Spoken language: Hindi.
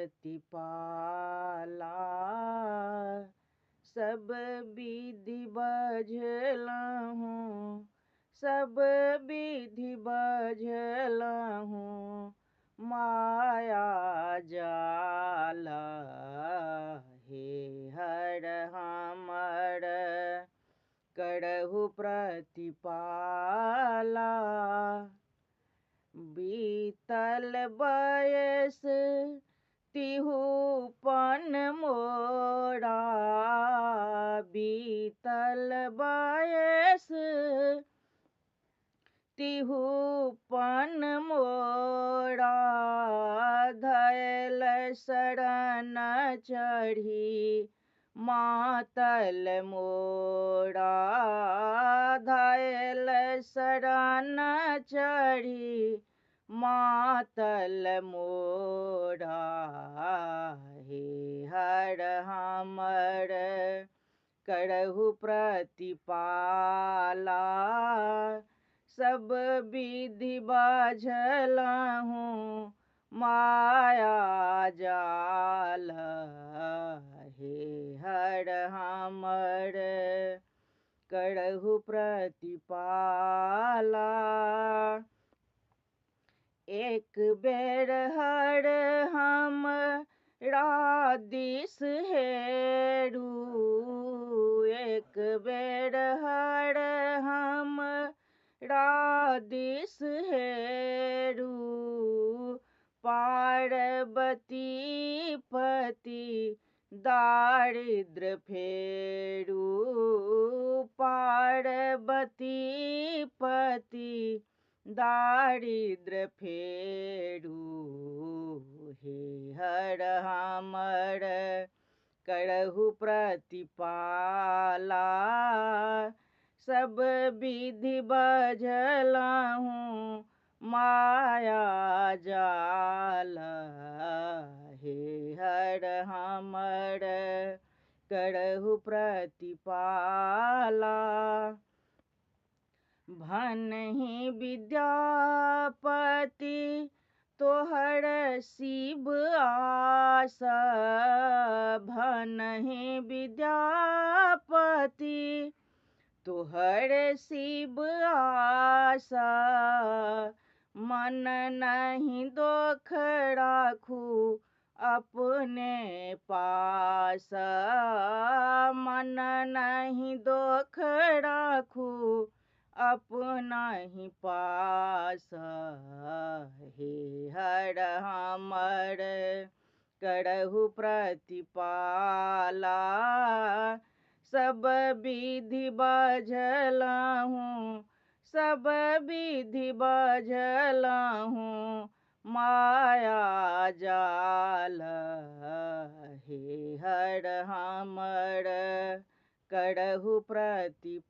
प्रतिपाला। सब विधि बझलहूँ, सब विधि बझलहूँ, माया जाल। हे हर हमर करहु प्रतिपाला। बीतल बयस तिहुपन मोरा, बीतल बयस तिहुपन मोरा। धयल शरण चढ़ी मातल मोरा, धयल शरण चढ़ी मातल मोरा। हे हर हमर करहु प्रतिपाला। सब विधि बझलहूँ, माया जाल। हे हर हमर करहु प्रतिपाला। एक बेर हर हमरा दिस हेरू, एक बेर हर हमरा दिस हेरू। पार्वती पति दारिद्र फेरू, पार्वती पति दारिद्र फेरू। हे हर हमर करहु प्रतिपाला। सब विधि बझलहूँ, माया जाल। हे हर हमर करहु प्रतिपाला। भनहि विद्यापति तोहर शिव आस, भनहि विद्यापति तोहर शिव आस। मन नहीं दोख राखू अपने पास, मन नहीं दोख राखू अपना ही पास। हे हर हमर करहु प्रतिपाला। सब विधि बझलहूँ, सब विधि बझलहूँ, माया जाल। हे हर हमर करहु प्रतिपाला।